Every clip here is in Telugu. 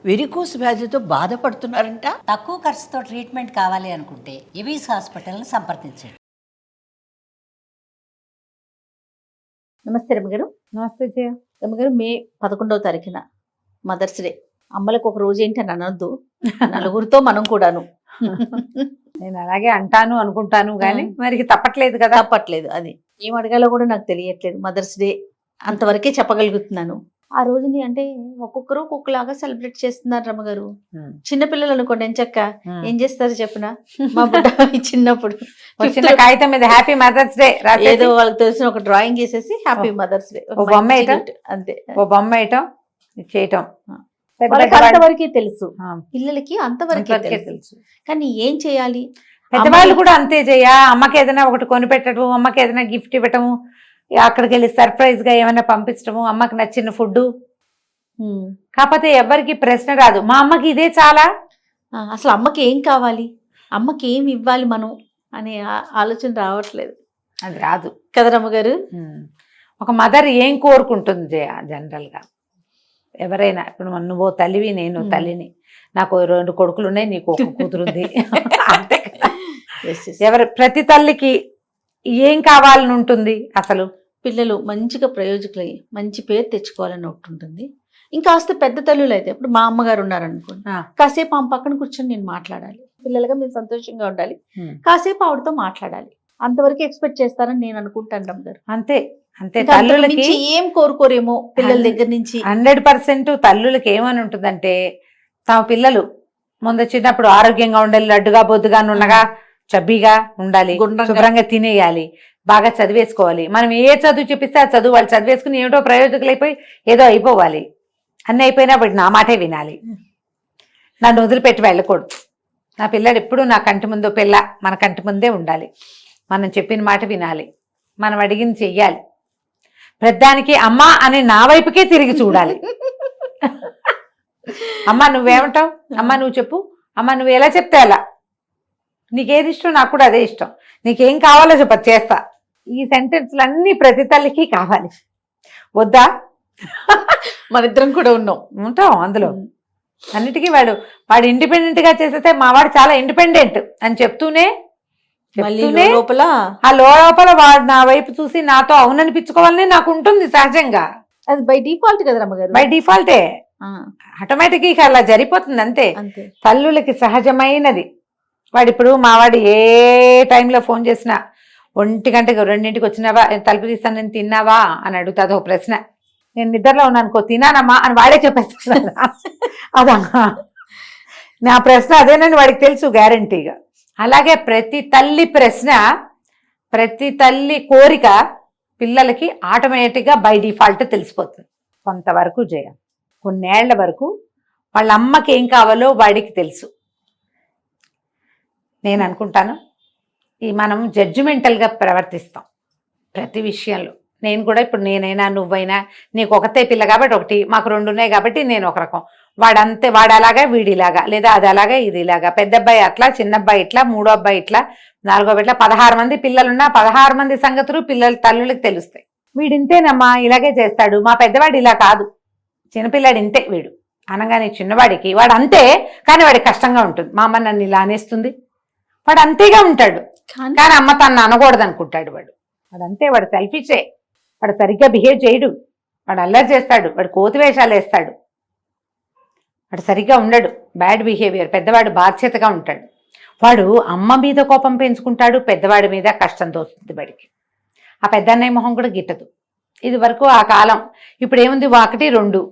వెరికోస్ వ్యాధితో బాధపడుతున్నారంట. తక్కువ ఖర్చుతో ట్రీట్మెంట్ కావాలి అనుకుంటే ఎవిస్ హాస్పిటల్ని సంప్రదించండి. నమస్తే రమ్మగారు. నమస్తే జయ. రమ్మగారు, మే 11వ తారీఖున మదర్స్ డే. అమ్మలకు ఒక రోజు ఏంటి అని అనొద్దు, నలుగురితో మనం కూడాను. నేను అలాగే అంటాను అనుకుంటాను కానీ మరి తప్పట్లేదు కదా. తప్పట్లేదు, అది ఏం అడగాలో కూడా నాకు తెలియట్లేదు. మదర్స్ డే అంతవరకే చెప్పగలుగుతున్నాను. ఆ రోజుని అంటే ఒక్కొక్కరు ఒక్కొక్కలాగా సెలబ్రేట్ చేస్తున్నారు రమ్మగారు. చిన్నపిల్లలు అనుకోండి, ఎంచక్క ఏం చేస్తారు చెప్పిన, మా బుడ్డ చిన్నప్పుడు చిన్న కాగితం మీద హ్యాపీ మదర్స్ డే ఏదో వాళ్ళకి తెలిసిన ఒక డ్రాయింగ్ చేసేసి హ్యాపీ మదర్స్ డే ఓ బొమ్మ వేయటం, అంతే. ఓ బొమ్మ వేయటం చేయటం అంతవరకే తెలుసు, పిల్లలకి అంతవరకే తెలుసు. కానీ ఏం చేయాలి, పెద్దవాళ్ళు కూడా అంతే చేయ. అమ్మకి ఏదైనా ఒకటి కొనిపెట్టడం, అమ్మకి ఏదైనా గిఫ్ట్ ఇవ్వటము, అక్కడికి వెళ్ళి సర్ప్రైజ్ గా ఏమైనా పంపించడము, అమ్మకి నచ్చిన ఫుడ్. కాకపోతే ఎవరికి ప్రశ్న రాదు, మా అమ్మకి ఇదే చాలా, అసలు అమ్మకి ఏం కావాలి, అమ్మకి ఏం ఇవ్వాలి మనం అనే ఆలోచన రావట్లేదు. అది రాదు కదా రమ్మగారు. ఒక మదర్ ఏం కోరుకుంటుంది జయ జనరల్ గా, ఎవరైనా. ఇప్పుడు నువ్వు తల్లివి, నేను తల్లిని, నాకు 2 కొడుకులు ఉన్నాయి, నీకు ఒక కూతురుంది, అంతే కదా. ప్రతి తల్లికి ఏం కావాలని ఉంటుంది. అసలు పిల్లలు మంచిగా ప్రయోజకులై మంచి పేరు తెచ్చుకోవాలని ఒకటి ఉంటుంది. ఇంకాస్త పెద్ద తల్లులు అయితే, ఇప్పుడు మా అమ్మగారు ఉన్నారనుకోండి, కాసేపు ఆమె పక్కన కూర్చొని నేను మాట్లాడాలి, పిల్లలుగా మీరు సంతోషంగా ఉండాలి, కాసేపు ఆవిడతో మాట్లాడాలి, అంతవరకు ఎక్స్పెక్ట్ చేస్తారని నేను అనుకుంటాను రమ్మగారు. అంతే అంతే. తల్లులకి ఏం కోరుకోరేమో పిల్లల దగ్గర నుంచి. 100% తల్లులకి ఏమని ఉంటుందంటే, తమ పిల్లలు ముందు చిన్నప్పుడు ఆరోగ్యంగా ఉండాలి, లడ్డుగా బొద్దుగా నున్నగా చబ్బీగా ఉండాలి, శుభ్రంగా తినేయాలి, బాగా చదివేసుకోవాలి. మనం ఏ చదువు చెప్పిస్తే ఆ చదువు వాళ్ళు చదివేసుకుని ఏమిటో ప్రయోజకులు అయిపోయి ఏదో అయిపోవాలి. అన్నీ అయిపోయినా బట్టి నా మాటే వినాలి, నన్ను వదిలిపెట్టి వెళ్ళకూడదు. నా పిల్లాడు ఎప్పుడు నా కంటి ముందు, పిల్ల మన కంటి ముందే ఉండాలి, మనం చెప్పిన మాట వినాలి, మనం అడిగింది చెయ్యాలి, ప్రతిదానికి అమ్మ అని నా వైపుకే తిరిగి చూడాలి. అమ్మ నువ్వేమంటావు, అమ్మ నువ్వు చెప్పు, అమ్మ నువ్వు ఎలా చెప్తే అలా, నీకేది ఇష్టం నాకు కూడా అదే ఇష్టం, నీకేం కావాలో చెప్ప చేస్తా. ఈ సెంటెన్స్లు అన్నీ ప్రతి తల్లికి కావాలి. వద్దా? మన ఇద్దరం కూడా ఉంటాం అందులో. అన్నిటికీ వాడు ఇండిపెండెంట్ గా చేసేస్తే మా వాడు చాలా ఇండిపెండెంట్ అని చెప్తూనే లోపల ఆ లోపల వాడు నా వైపు చూసి నాతో అవుననిపించుకోవాలని నాకు ఉంటుంది సహజంగా. అది బై డిఫాల్ట్ కదా రమ్మగారు. బై డిఫాల్టే, ఆటోమేటిక్ గా అలా జరిగిపోతుంది అంతే. తల్లులకి సహజమైనది. వాడు ఇప్పుడు మావాడు ఏ టైంలో ఫోన్ చేసినా 1 గంటకి 2ంటికి వచ్చినావా, తలుపు తీస్తాను నేను, తిన్నావా అని అడుగుతుంది ఒక ప్రశ్న. నేను నిద్రలో ఉన్నానుకో, తినానమ్మా అని వాడే చెప్పేస్తాను. అదా నా ప్రశ్న అదేనని వాడికి తెలుసు గ్యారంటీగా. అలాగే ప్రతి తల్లి ప్రశ్న, ప్రతి తల్లి కోరిక పిల్లలకి ఆటోమేటిక్గా బై డిఫాల్ట్ తెలిసిపోతుంది. కొంతవరకు జయ, కొన్నేళ్ల వరకు వాళ్ళ అమ్మకి ఏం కావాలో వాడికి తెలుసు. నేను అనుకుంటాను మనం జడ్జిమెంటల్గా ప్రవర్తిస్తాం ప్రతి విషయంలో. నేను కూడా ఇప్పుడు నేనైనా నువ్వైనా, నీకు ఒకతే పిల్ల కాబట్టి ఒకటి, మాకు 2 ఉన్నాయి కాబట్టి నేను ఒక రకం, వాడంతే, వాడు అలాగా వీడిలాగా, లేదా అది అలాగా ఇది ఇలాగా, పెద్ద అబ్బాయి అట్లా, చిన్న అబ్బాయి ఇట్లా, 3వ అబ్బాయి ఇట్లా, 4వ ఇట్లా, 16 మంది పిల్లలున్నా 16 మంది సంగతులు పిల్లలు తల్లులకు తెలుస్తాయి. వీడింతేనమ్మా, ఇలాగే చేస్తాడు, మా పెద్దవాడు ఇలా కాదు, చిన్నపిల్లాడు ఇంతే వీడు అనగానే చిన్నవాడికి వాడు అంతే, కానీ వాడికి కష్టంగా ఉంటుంది. మా అమ్మ నన్ను ఇలా అనేస్తుంది, వాడు అంతేగా ఉంటాడు, కానీ అమ్మ తను అనకూడదు అనుకుంటాడు. వాడు అంతే, వాడు సెల్ఫిషే, వాడు సరిగ్గా బిహేవ్ చేయడు, వాడు అల్లరి చేస్తాడు, వాడు కోతి వేషాలు వేస్తాడు, వాడు సరిగ్గా ఉండడు, బ్యాడ్ బిహేవియర్. పెద్దవాడు బాధ్యతగా ఉంటాడు. వాడు అమ్మ మీద కోపం పెంచుకుంటాడు, పెద్దవాడి మీద కష్టం తోస్తుంది వాడికి. ఆ పెద్దన్నయ్య మొహం కూడా గిట్టదు. ఇది వరకు ఆ కాలం. ఇప్పుడు ఏముంది, 1, 2.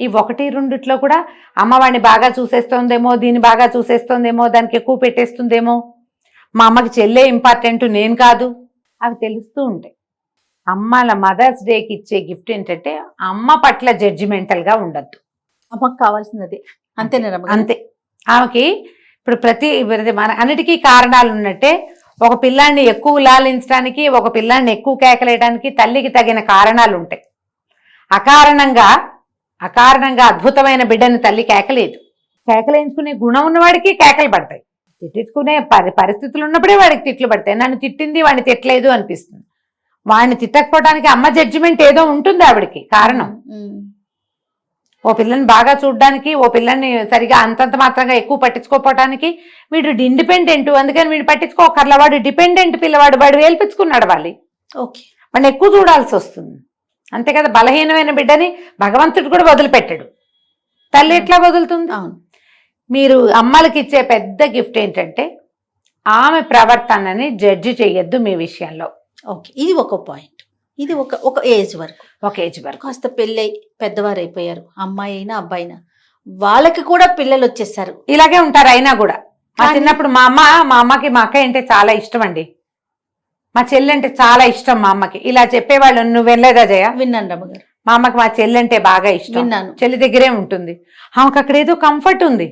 ఈ 1, 2 కూడా అమ్మవాడిని బాగా చూసేస్తోందేమో, దీన్ని బాగా చూసేస్తోందేమో, దానికి ఎక్కువ పెట్టేస్తుందేమో, మా అమ్మకి చెల్లే ఇంపార్టెంట్, నేను కాదు, అవి తెలుస్తూ ఉంటాయి. అమ్మల మదర్స్ డేకి ఇచ్చే గిఫ్ట్ ఏంటంటే, అమ్మ పట్ల జడ్జిమెంటల్గా ఉండద్దు. అమ్మకి కావాల్సినది అంతేనా? అంతే. ఆమెకి ఇప్పుడు మన అన్నిటికీ కారణాలు ఉన్నట్టే, ఒక పిల్లాన్ని ఎక్కువ లాలించడానికి, ఒక పిల్లాన్ని ఎక్కువ కేకలేయడానికి తల్లికి తగిన కారణాలు ఉంటాయి. అకారణంగా అద్భుతమైన బిడ్డని తల్లి కేకలేదు. కేకలేయించుకునే గుణం ఉన్నవాడికి కేకలు పడతాయి, తిట్టించుకునే పరిస్థితులు ఉన్నప్పుడే వాడికి తిట్లు పడతాయి. నన్ను తిట్టింది వాడిని తిట్టలేదు అనిపిస్తుంది. వాడిని తిట్టకపోవడానికి అమ్మ జడ్జిమెంట్ ఏదో ఉంటుంది ఆవిడికి కారణం. ఓ పిల్లని బాగా చూడడానికి, ఓ పిల్లని సరిగా అంతంత మాత్రంగా ఎక్కువ పట్టించుకోపోవటానికి వీడు ఇండిపెండెంట్, అందుకని వీడు పట్టించుకోకర్లా, వాడు డిపెండెంట్ పిల్లవాడు, వాడు వేల్పించుకున్నాడు వాళ్ళు, ఓకే. వాడిని ఎక్కువ చూడాల్సి వస్తుంది. అంతే కదా, బలహీనమైన బిడ్డని భగవంతుడు కూడా వదిలిపెట్టాడు, తల్లి ఎట్లా వదులుతుంది? అవును. మీరు అమ్మలకి ఇచ్చే పెద్ద గిఫ్ట్ ఏంటంటే ఆమె ప్రవర్తనని జడ్జి చేయొద్దు మీ విషయంలో. ఓకే, ఇది ఒక పాయింట్. ఇది ఒక ఏజ్ వరకు, ఒక ఏజ్ వరకు. కాస్త పెళ్ళై పెద్దవారు అయిపోయారు, అమ్మాయి అయినా అబ్బాయి అయినా, వాళ్ళకి కూడా పిల్లలు వచ్చేసారు, ఇలాగే ఉంటారు. అయినా కూడా మా చిన్నప్పుడు మా అమ్మకి మా అక్క అంటే చాలా ఇష్టం అండి, మా చెల్లి అంటే చాలా ఇష్టం మా అమ్మకి, ఇలా చెప్పేవాళ్ళు. నువ్వు వెళ్ళలేదా జయ? విన్నాను రమ్మగారు. మా అమ్మకి మా చెల్లి అంటే బాగా ఇష్టం, విన్నాను. చెల్లి దగ్గరే ఉంటుంది, ఆమెకు అక్కడ ఏదో కంఫర్ట్ ఉంది.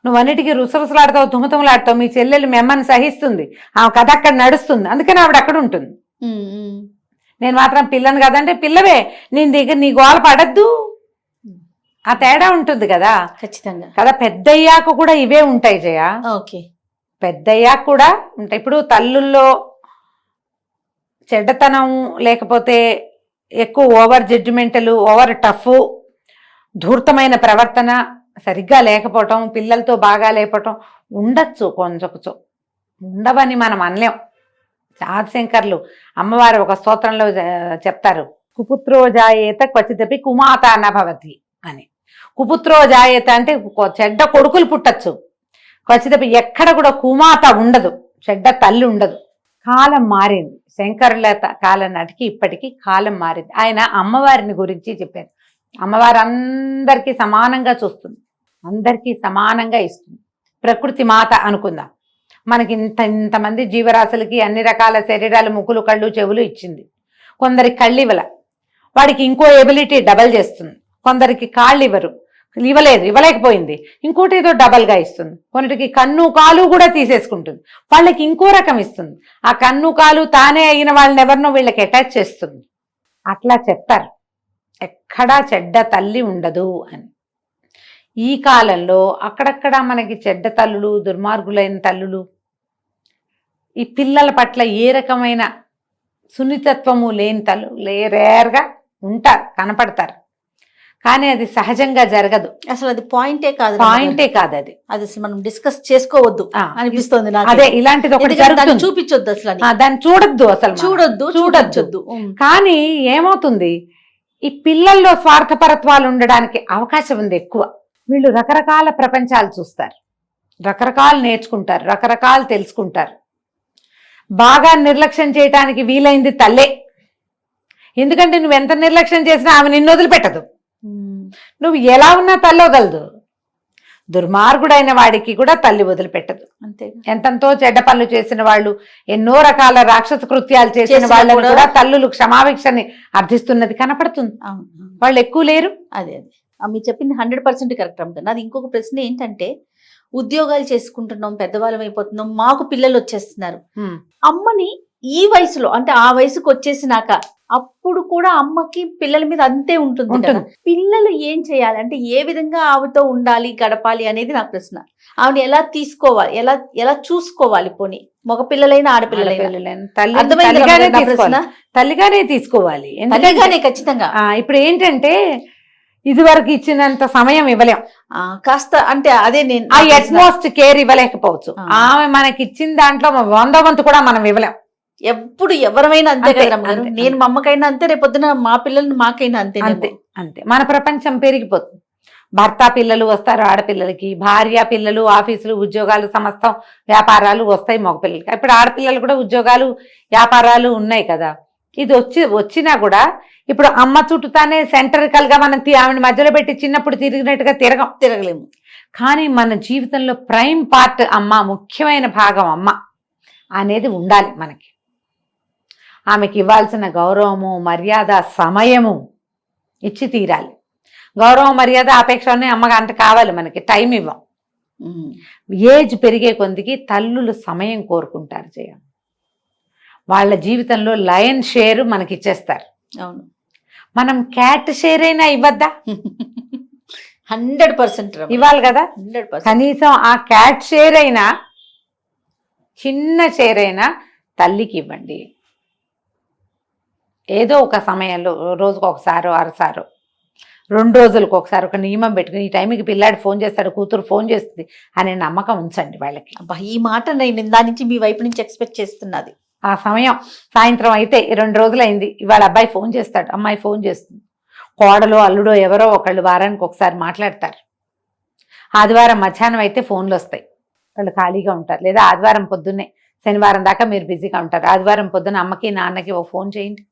నువ్వు అన్నిటికీ రుసరుసలాడతావు, తుమతుమలాడతావు, మీ చెల్లెలు మీ అమ్మని సహిస్తుంది, ఆమె కథ అక్కడ నడుస్తుంది, అందుకని ఆవిడ అక్కడ ఉంటుంది. నేను మాత్రం పిల్లని కదంటే పిల్లవే, నేను దగ్గర నీ గోల పడద్దు, ఆ తేడా ఉంటుంది కదా. ఖచ్చితంగా కదా, పెద్దయ్యాక కూడా ఇవే ఉంటాయి జయ. ఓకే, పెద్దయ్యాక కూడా ఉంటాయి. ఇప్పుడు తల్లుల్లో చెడ్డతనం, లేకపోతే ఎక్కువ ఓవర్ జడ్జిమెంటల్, ఓవర్ టఫ్, ధూర్తమైన ప్రవర్తన సరిగ్గా లేకపోవటం, పిల్లలతో బాగా లేకపోవటం ఉండొచ్చు, కొంచెం ఉండవని మనం అనలేం. ఆదిశంకర్లు అమ్మవారు ఒక స్తోత్రంలో చెప్తారు, కుపుత్రో జాయేత క్వచితపి కుమాత నభవతి అని. కుపుత్రో జాయేత అంటే చెడ్డ కొడుకులు పుట్టచ్చు, క్వచితపి ఎక్కడ కూడా కుమాత ఉండదు, చెడ్డ తల్లి ఉండదు. కాలం మారింది, శంకరుల కాలం నాటికి ఇప్పటికీ కాలం మారింది. ఆయన అమ్మవారిని గురించి చెప్పారు, అమ్మవారు అందరికీ సమానంగా చూస్తుంది, అందరికీ సమానంగా ఇస్తుంది. ప్రకృతి మాత అనుకుందాం, మనకి ఇంతమంది జీవరాశులకి అన్ని రకాల శరీరాలు, ముక్కులు, కళ్ళు, చెవులు ఇచ్చింది. కొందరికి కళ్ళు ఇవ్వల, వాడికి ఇంకో ఎబిలిటీ డబల్ చేస్తుంది. కొందరికి కాళ్ళు ఇవ్వలేకపోయింది, ఇంకోటి ఏదో డబల్గా ఇస్తుంది. కొన్నిటికి కన్ను కాలు కూడా తీసేసుకుంటుంది, వాళ్ళకి ఇంకో రకం ఇస్తుంది. ఆ కన్ను కాలు తానే అయిన వాళ్ళని ఎవరినో వీళ్ళకి అటాచ్ చేస్తుంది. అట్లా చెప్తారు, ఎక్కడా చెడ్డ తల్లి ఉండదు అని. ఈ కాలంలో అక్కడక్కడ మనకి చెడ్డ తల్లులు, దుర్మార్గులైన తల్లులు ఈ పిల్లల పట్ల ఏ రకమైన సున్నితత్వము లేని తల్లు రేర్గా ఉంటారు, కనపడతారు. కానీ అది సహజంగా జరగదు, అసలు అది పాయింటే కాదు, అది అసలు మనం డిస్కస్ చేసుకోవద్దు అనిపిస్తుంది నాకు. అదే ఇలాంటిది ఒకటి జరుగుతుంది, చూపించొద్దు, అసలు దాన్ని చూడొద్దు, అసలు చూడొద్దు. కానీ ఏమవుతుంది, ఈ పిల్లల్లో స్వార్థపరత్వాలు ఉండడానికి అవకాశం ఉంది ఎక్కువ. వీళ్ళు రకరకాల ప్రపంచాలు చూస్తారు, రకరకాలు నేర్చుకుంటారు, రకరకాలు తెలుసుకుంటారు. బాగా నిర్లక్ష్యం చేయటానికి వీలైంది తల్లే, ఎందుకంటే నువ్వు ఎంత నిర్లక్ష్యం చేసినా ఆమె నిన్ను వదిలిపెట్టదు. నువ్వు ఎలా ఉన్నా తల్లి వదలదు. దుర్మార్గుడైన వాడికి కూడా తల్లి వదిలిపెట్టదు. అంతే, ఎంతంతో చెడ్డ పనులు చేసిన వాళ్ళు, ఎన్నో రకాల రాక్షస కృత్యాలు చేసిన వాళ్ళని కూడా తల్లులు క్షమాభిక్షని అర్థిస్తున్నది కనపడుతుంది. వాళ్ళు ఎక్కువ లేరు. అదే మీరు చెప్పింది 100% కరెక్ట్ అమ్మ. నాది ఇంకొక ప్రశ్న ఏంటంటే, ఉద్యోగాలు చేసుకుంటున్నాం, పెద్దవాళ్ళం అయిపోతున్నాం, మాకు పిల్లలు వచ్చేస్తున్నారు. అమ్మని ఈ వయసులో, అంటే ఆ వయసుకు వచ్చేసినాక, అప్పుడు కూడా అమ్మకి పిల్లల మీద అంతే ఉంటుంది కదా. పిల్లలు ఏం చేయాలి అంటే, ఏ విధంగా ఆవిడతో ఉండాలి, గడపాలి అనేది నా ప్రశ్న. ఆవిడ ఎలా తీసుకోవాలి, ఎలా చూసుకోవాలి, పోనీ మగ పిల్లలైనా ఆడపిల్లలైనా తల్లిగానే తీసుకోవాలి. తల్లిగానే ఖచ్చితంగా. ఇప్పుడు ఏంటంటే ఇదివరకు ఇచ్చినంత సమయం ఇవ్వలేం, కాస్త అంటే అదే నేను ఆ అట్మోస్ట్ కేర్ ఇవ్వలేకపోవచ్చు. ఆమె మనకి ఇచ్చిన దాంట్లో 100వ వంతు కూడా మనం ఇవ్వలేం. ఎప్పుడు ఎవరైనా అంతే కదా. నేను మా అమ్మకైనా అంతే, రేపొద్దున మా పిల్లల్ని మాకైనా అంతే. అంతే మన ప్రపంచం పెరిగిపోతుంది. భర్త పిల్లలు వస్తారు ఆడపిల్లలకి, భార్య పిల్లలు, ఆఫీసులు, ఉద్యోగాలు, సమస్తం వ్యాపారాలు వస్తాయి మగపిల్లలకి. ఇప్పుడు ఆడపిల్లలు కూడా ఉద్యోగాలు, వ్యాపారాలు ఉన్నాయి కదా. ఇది వచ్చినా కూడా ఇప్పుడు అమ్మ చుట్టూతానే సెంట్రికల్ గా మనం ఆమెను మధ్యలో పెట్టి చిన్నప్పుడు తిరిగినట్టుగా తిరగలేము. కానీ మన జీవితంలో ప్రైమ్ పార్ట్ అమ్మ, ముఖ్యమైన భాగం అమ్మ అనేది ఉండాలి మనకి. ఆమెకి ఇవ్వాల్సిన గౌరవము, మర్యాద, సమయము ఇచ్చి తీరాలి. గౌరవం, మర్యాద, అపేక్షనే అమ్మగా అంత కావాలి మనకి. టైం ఇవ్వం. ఏజ్ పెరిగే కొద్దికి తల్లులు సమయం కోరుకుంటారు. వాళ్ళ జీవితంలో లయన్ షేర్ మనకి ఇచ్చేస్తారు. అవును, మనం క్యాట్ షేర్ అయినా ఇవ్వద్దా? 100% ఇవ్వాలి కదా. 100%. కనీసం ఆ క్యాట్ షేర్ అయినా, చిన్న షేర్ అయినా తల్లికి ఇవ్వండి. ఏదో ఒక సమయంలో, రోజుకు ఒకసారో అరసారో, 2 రోజులకు ఒకసారి ఒక నియమం పెట్టుకుని ఈ టైంకి పిల్లాడు ఫోన్ చేస్తాడు, కూతురు ఫోన్ చేస్తుంది అనే నమ్మకం ఉంచండి వాళ్ళకి. అబ్బా, ఈ మాట నేను దాని నుంచి మీ వైపు నుంచి ఎక్స్పెక్ట్ చేస్తున్నది. ఆ సమయం సాయంత్రం అయితే 2 రోజులైంది, ఇవాళ అబ్బాయి ఫోన్ చేస్తాడు, అమ్మాయి ఫోన్ చేస్తుంది, కోడలో అల్లుడో ఎవరో ఒకళ్ళు వారానికి ఒకసారి మాట్లాడతారు. ఆదివారం మధ్యాహ్నం అయితే ఫోన్లు వస్తాయి, వాళ్ళు ఖాళీగా ఉంటారు. లేదా ఆదివారం పొద్దున్నే, శనివారం దాకా మీరు బిజీగా ఉంటారు, ఆదివారం పొద్దున్న అమ్మకి నాన్నకి ఒక ఫోన్ చేయండి,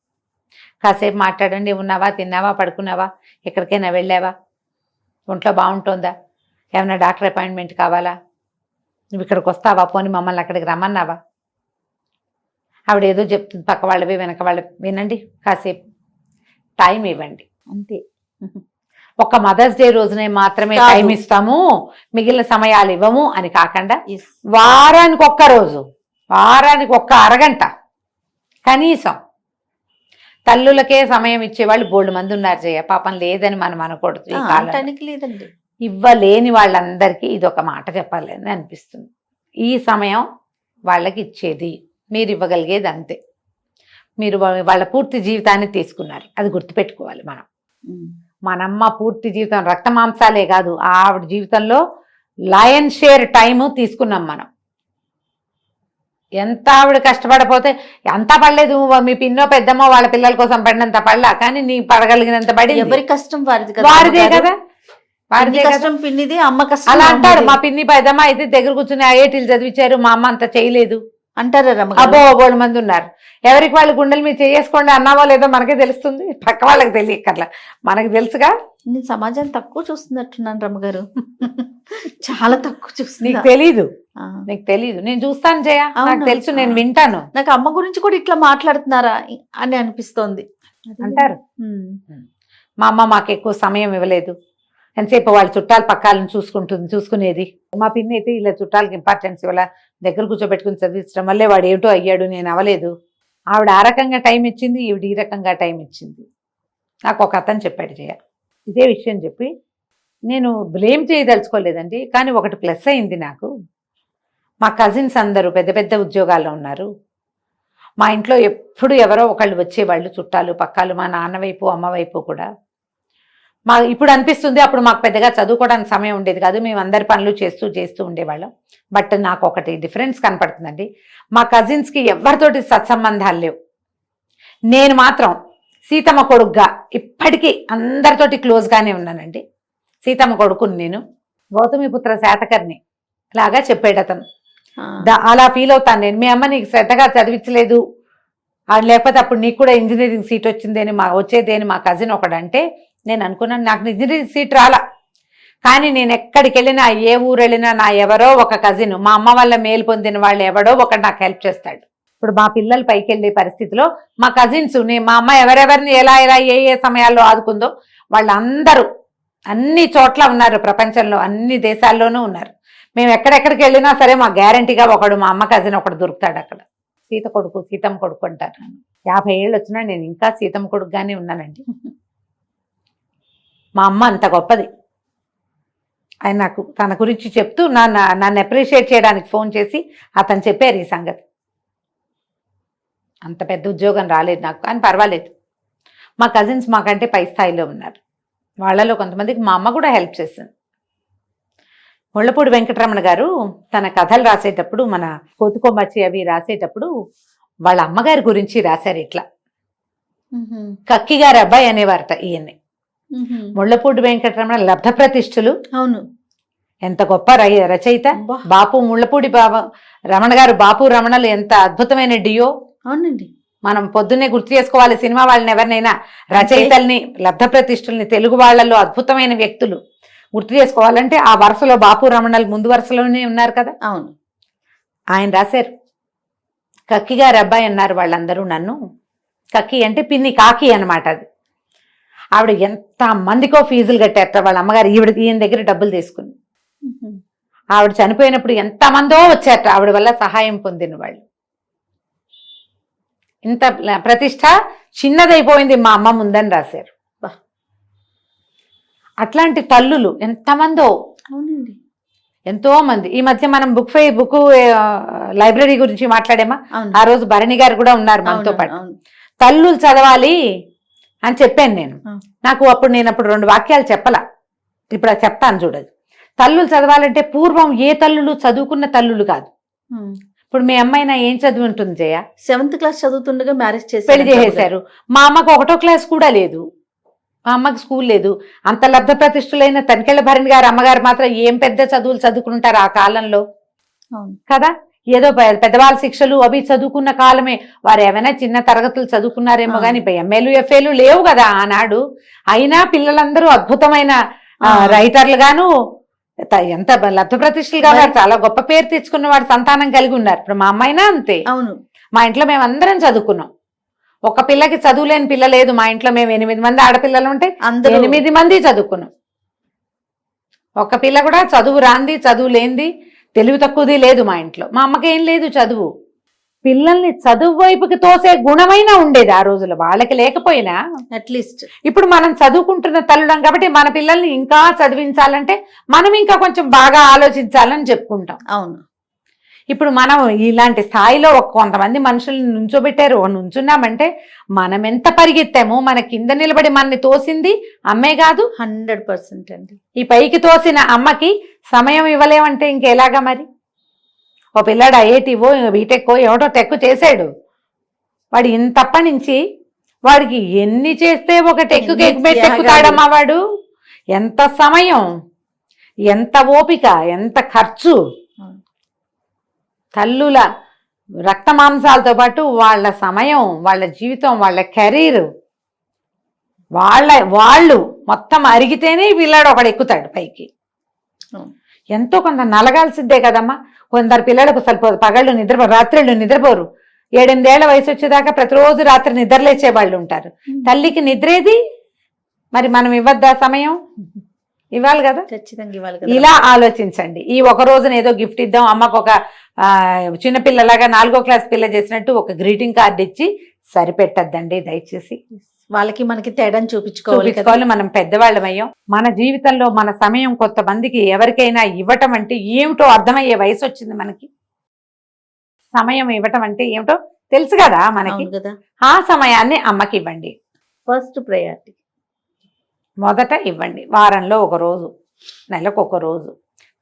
కాసేపు మాట్లాడండి. ఉన్నావా, తిన్నావా, పడుకున్నావా, ఎక్కడికైనా వెళ్ళావా, ఒంట్లో బాగుంటుందా, ఏమైనా డాక్టర్ అపాయింట్మెంట్ కావాలా, నువ్వు ఇక్కడికి వస్తావా, పోనీ మమ్మల్ని అక్కడికి రమ్మన్నావా. ఆవిడ ఏదో చెప్తుంది, పక్క వాళ్ళవి వెనక వాళ్ళవి వినండి, కాసేపు టైం ఇవ్వండి అంతే. ఒక మదర్స్ డే రోజునే మాత్రమే టైం ఇస్తాము, మిగిలిన సమయాలు ఇవ్వము అని కాకుండా వారానికి ఒక్క రోజు, వారానికి ఒక్క అరగంట కనీసం. తల్లులకే సమయం ఇచ్చేవాళ్ళు బోల్డ్ మంది ఉన్నారు జయ, పాపం లేదని మనం అనకూడదు. ఈ కాలానికి లేదండి, ఇవ్వలేని వాళ్ళందరికీ ఇది ఒక మాట చెప్పాలి అని అనిపిస్తుంది. ఈ సమయం వాళ్ళకి ఇచ్చేది, మీరు ఇవ్వగలిగేది అంతే. మీరు వాళ్ళ పూర్తి జీవితాన్ని తీసుకున్నారు, అది గుర్తుపెట్టుకోవాలి. మనమ్మ పూర్తి జీవితం రక్త మాంసాలే కాదు, ఆవిడ జీవితంలో లయన్ షేర్ టైము తీసుకున్నాం మనం. ఎంత ఆవిడ కష్టపడపోతే అంతా పడలేదు, మీ పిన్నో పెద్దమ్మో వాళ్ళ పిల్లల కోసం పడినంత పడలా, కానీ నీ పడగలిగినంత పడి. ఎవరి కష్టం వారిదే కదా, వారిదే కష్టం పిన్నిది, అమ్మ కష్టం. అలా అంటారు, మా పిన్ని పెద్దమ్మ అయితే దగ్గర కూర్చుని ఐఐటీలు చదివించారు, మా అమ్మ అంత చేయలేదు అంటారా? అబ్బో బోడు మంది ఉన్నారు. ఎవరికి వాళ్ళు గుండెలు మీరు చేసుకోండి అన్నావో లేదో మనకే తెలుస్తుంది, పక్క వాళ్ళకి తెలియక్కర్లా, మనకు తెలుసుగా. నేను సమాజం తక్కువ చూస్తున్నట్టున్నాను రమ్మగారు, చాలా తక్కువ చూస్తుంది. నీకు తెలీదు, నీకు తెలీదు, నేను చూస్తాను జయ, నాకు తెలుసు, నేను వింటాను. నాకు అమ్మ గురించి కూడా ఇట్లా మాట్లాడుతున్నారా అని అనిపిస్తోంది అంటారు. మా అమ్మ మాకు ఎక్కువ సమయం ఇవ్వలేదు, ఎంతసేపు వాళ్ళ చుట్టాలు పక్కాలను చూసుకునేది. మా పిన్ని అయితే ఇలా చుట్టాలకి ఇంపార్టెన్స్ ఇవ్వాల, దగ్గర కూర్చోబెట్టుకుని చదివించడం వల్లే వాడు ఏమిటో అయ్యాడు, నేను అవ్వలేదు. ఆవిడ ఆ రకంగా టైం ఇచ్చింది, ఈవిడ ఈ రకంగా టైం ఇచ్చింది. నాకు ఒక అతను చెప్పాడు జయ, ఇదే విషయం చెప్పి, నేను బ్లేమ్ చేయదలుచుకోలేదండి, కానీ ఒకటి ప్లస్ అయింది నాకు. మా కజిన్స్ అందరూ పెద్ద పెద్ద ఉద్యోగాల్లో ఉన్నారు, మా ఇంట్లో ఎప్పుడు ఎవరో ఒకళ్ళు వచ్చేవాళ్ళు, చుట్టాలు పక్కాలు, మా నాన్న వైపు అమ్మ వైపు కూడా. ఇప్పుడు అనిపిస్తుంది, అప్పుడు మాకు పెద్దగా చదువుకోవడానికి సమయం ఉండేది కాదు, మేము అందరి పనులు చేస్తూ ఉండేవాళ్ళం. బట్ నాకు ఒకటి డిఫరెన్స్ కనపడుతుందండి, మా కజిన్స్కి ఎవరితోటి సత్సంబంధాలు లేవు. నేను మాత్రం సీతమ్మ కొడుకుగా ఇప్పటికీ అందరితోటి క్లోజ్గానే ఉన్నానండి. సీతమ్మ కొడుకుని నేను, గౌతమిపుత్ర శాతకర్ణి లాగా చెప్పాడు అతను. అలా ఫీల్ అవుతాను నేను, మీ అమ్మ నీకు శ్రద్ధగా చదివించలేదు, లేకపోతే అప్పుడు నీకు కూడా ఇంజనీరింగ్ సీట్ వచ్చేదేని మా కజిన్ ఒకడంటే నేను అనుకున్నాను, నాకు ఇంజనీరింగ్ సీట్ రాలా, కానీ నేను ఎక్కడికి వెళ్ళినా, ఏ ఊరు వెళ్ళినా, నా ఎవరో ఒక కజిన్, మా అమ్మ వల్ల మేలు పొందిన వాళ్ళు ఎవడో ఒకడు నాకు హెల్ప్ చేస్తాడు. ఇప్పుడు మా పిల్లలు పైకి వెళ్ళే పరిస్థితిలో మా కజిన్స్, మా అమ్మ ఎవరెవరిని ఎలా ఏ సమయాల్లో ఆదుకుందో వాళ్ళందరూ అన్ని చోట్ల ఉన్నారు, ప్రపంచంలో అన్ని దేశాల్లోనూ ఉన్నారు. మేము ఎక్కడెక్కడికి వెళ్ళినా సరే మా గ్యారంటీగా ఒకడు, మా అమ్మ కజిన్ ఒకడు దొరుకుతాడు అక్కడ. సీతమ్మ కొడుకు అంటారు. 50 ఏళ్ళు వచ్చినా నేను ఇంకా సీతమ్మ కొడుకుగానే ఉన్నానండి. మా అమ్మ అంత గొప్పది. ఆయన నాకు తన గురించి చెప్తూ నన్ను అప్రిషియేట్ చేయడానికి ఫోన్ చేసి అతను చెప్పారు ఈ సంగతి. అంత పెద్ద ఉద్యోగం రాలేదు నాకు, కానీ పర్వాలేదు. మా కజిన్స్ మాకంటే పై స్థాయిలో ఉన్నారు, వాళ్ళలో కొంతమందికి మా అమ్మ కూడా హెల్ప్ చేసింది. ముళ్ళపూడి వెంకటరమణ గారు తన కథలు రాసేటప్పుడు, మన కోతుకొమ్మచ్చి అవి రాసేటప్పుడు వాళ్ళ అమ్మగారి గురించి రాశారు. ఇట్లా కక్కి గారి అబ్బాయి అనేవారట ఈయన్ని. ముళ్ళపూడి వెంకటరమణ లబ్ధ ప్రతిష్ఠులు. అవును, ఎంత గొప్ప రచయిత. బాపు ముళ్ళపూడి రమణ గారు, బాపు రమణలు ఎంత అద్భుతమైన డియో. అవునండి, మనం పొద్దున్నే గుర్తు చేసుకోవాలి సినిమా వాళ్ళని, ఎవరినైనా రచయితల్ని, లబ్ధ ప్రతిష్ఠుల్ని, తెలుగు వాళ్లలో అద్భుతమైన వ్యక్తులు గుర్తు చేసుకోవాలంటే ఆ వరుసలో బాపు రమణలు ముందు వరుసలోనే ఉన్నారు కదా. అవును, ఆయన రాశారు. కక్కి గారి అబ్బాయి అన్నారు వాళ్ళందరూ నన్ను. కక్కి అంటే పిన్ని, కాకి అనమాట అది. ఆవిడ ఎంత మందికో ఫీజులు కట్టారట వాళ్ళ అమ్మగారు, ఈయన దగ్గర డబ్బులు తీసుకుని. ఆవిడ చనిపోయినప్పుడు ఎంతమందో వచ్చారట ఆవిడ వల్ల సహాయం పొందిన వాళ్ళు. ఇంత ప్రతిష్ట చిన్నదైపోయింది మా అమ్మ ముందని రాశారు. అట్లాంటి తల్లులు ఎంతమందో. అవునండి, ఎంతో మంది. ఈ మధ్య మనం బుక్ లైబ్రరీ గురించి మాట్లాడామా, ఆ రోజు భరణి గారు కూడా ఉన్నారు మనతో పాటు. తల్లులు చదవాలి అని చెప్పాను నేను. నాకు నేను అప్పుడు 2 వాక్యాలు చెప్పలా, ఇప్పుడు అది చెప్తాను చూడదు. తల్లులు చదవాలంటే పూర్వం ఏ తల్లులు చదువుకున్న తల్లులు కాదు. ఇప్పుడు మీ అమ్మాయి ఏం చదివి ఉంటుంది జయ? 7th క్లాస్ చదువుతుండగా మ్యారేజ్ చేసి పెళ్లి చేసేశారు. మా అమ్మకు 1వ క్లాస్ కూడా లేదు, మా అమ్మకి స్కూల్ లేదు. అంత లబ్ధ ప్రతిష్ఠులైన తనికెళ్ళ భరణి గారు అమ్మగారు మాత్రం ఏం పెద్ద చదువులు చదువుకుంటారు ఆ కాలంలో కదా. ఏదో పెద్దవాళ్ళ శిక్షలు అవి చదువుకున్న కాలమే. వారు ఏమైనా చిన్న తరగతులు చదువుకున్నారేమో కానీ ఎంఏలు ఎఫ్ఏలు లేవు కదా ఆనాడు. అయినా పిల్లలందరూ అద్భుతమైన రైటర్లు గాను, ఎంత లబ్ధ ప్రతిష్ఠలుగా చాలా గొప్ప పేరు తెచ్చుకున్న వాడు సంతానం కలిగి ఉన్నారు. ఇప్పుడు మా అమ్మాయినా అంతే. అవును, మా ఇంట్లో మేము అందరం చదువుకున్నాం. ఒక పిల్లకి చదువులేని పిల్ల లేదు మా ఇంట్లో. మేము 8 మంది ఆడపిల్లలు ఉంటే 8 మంది చదువుకున్నాం. ఒక పిల్ల కూడా చదువు రాంది, చదువు లేనిది, తెలివి తక్కువది లేదు మా ఇంట్లో. మా అమ్మకి ఏం లేదు చదువు. పిల్లల్ని చదువు వైపుకి తోసే గుణమైనా ఉండేది ఆ రోజుల్లో, వాళ్ళకి లేకపోయినా అట్లీస్ట్. ఇప్పుడు మనం చదువుకుంటున్న తల్లుడం కాబట్టి మన పిల్లల్ని ఇంకా చదివించాలంటే మనం ఇంకా కొంచెం బాగా ఆలోచించాలని చెప్పుకుంటాం. అవును, ఇప్పుడు మనం ఇలాంటి స్థాయిలో కొంతమంది మనుషుల్ని నుంచోబెట్టారు, నుంచున్నామంటే మనం ఎంత పరిగెత్తామో, మన కింద నిలబడి మనని తోసింది అమ్మే కాదు. 100% అండి. ఈ పైకి తోసిన అమ్మకి సమయం ఇవ్వలేమంటే ఇంకెలాగా మరి? ఓ పిల్లాడు ఐఐటీవో బీటెక్కో ఏమిటో టెక్ చేశాడు, వాడు ఇంతప్పటి నుంచి వాడికి ఎన్ని చేస్తే ఒక టెక్కుతాడమ్మా వాడు? ఎంత సమయం, ఎంత ఓపిక, ఎంత ఖర్చు. తల్లుల రక్త మాంసాలతో పాటు వాళ్ళ సమయం, వాళ్ళ జీవితం, వాళ్ళ కెరీర్, వాళ్ళు మొత్తం అరిగితేనే పిల్లాడు ఒకడు ఎక్కుతాడు పైకి. ఎంతో కొంత నలగాల్సిందే కదమ్మా. కొందరు పిల్లలకు పగళ్ళు నిద్రపోరు, రాత్రిళ్ళు నిద్రపోరు. 7-8 ఏళ్ల వయసు వచ్చేదాకా ప్రతిరోజు రాత్రి నిద్రలేచే వాళ్ళు ఉంటారు. తల్లికి నిద్రేది మరి మనం ఇవ్వద్దా సమయం? ఇవ్వాలి కదా, ఖచ్చితంగా ఇవ్వాలి కదా. ఇలా ఆలోచించండి. ఈ ఒక రోజున ఏదో గిఫ్ట్ ఇద్దాం, అమ్మకు ఒక చిన్నపిల్లలాగా 4వ క్లాస్ పిల్ల చేసినట్టు ఒక గ్రీటింగ్ కార్డు ఇచ్చి సరిపెట్టద్దండి దయచేసి. వాళ్ళకి మనకి తేడాను చూపించుకోవాలి. మనం పెద్దవాళ్ళమయ్యాం. మన జీవితంలో మన సమయం కొంతమందికి ఎవరికైనా ఇవ్వటం అంటే ఏమిటో అర్థమయ్యే వయసు వచ్చింది మనకి. సమయం ఇవ్వటం అంటే ఏమిటో తెలుసు కదా మనకి. ఆ సమయాన్ని అమ్మకి ఇవ్వండి. ఫస్ట్ ప్రయారిటీ మొదట ఇవ్వండి. వారంలో 1 రోజు, నెలకు 1 రోజు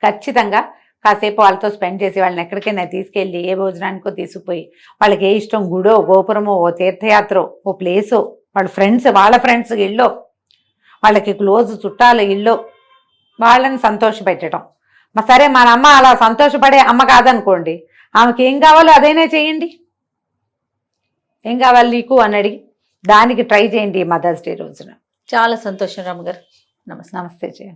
ఖచ్చితంగా కాసేపు వాళ్ళతో స్పెండ్ చేసి, వాళ్ళని ఎక్కడికైనా తీసుకెళ్ళి ఏ భోజనానికో తీసుకుపోయి, వాళ్ళకి ఏ ఇష్టం గుడో గోపురమో ఓ తీర్థయాత్రో ఓ ప్లేసో, వాళ్ళ ఫ్రెండ్స్ ఇళ్ళో, వాళ్ళకి క్లోజ్ చుట్టాల ఇళ్ళో వాళ్ళని సంతోషపెట్టడం. సరే మన అమ్మ అలా సంతోషపడే అమ్మ కాదనుకోండి, ఆమెకి ఏం కావాలో అదైనా చేయండి. ఏం కావాలి నీకు అని అడిగి దానికి ట్రై చేయండి ఈ మదర్స్ డే రోజున. చాలా సంతోషం రామగారు. నమస్తే. నమస్తే జయ.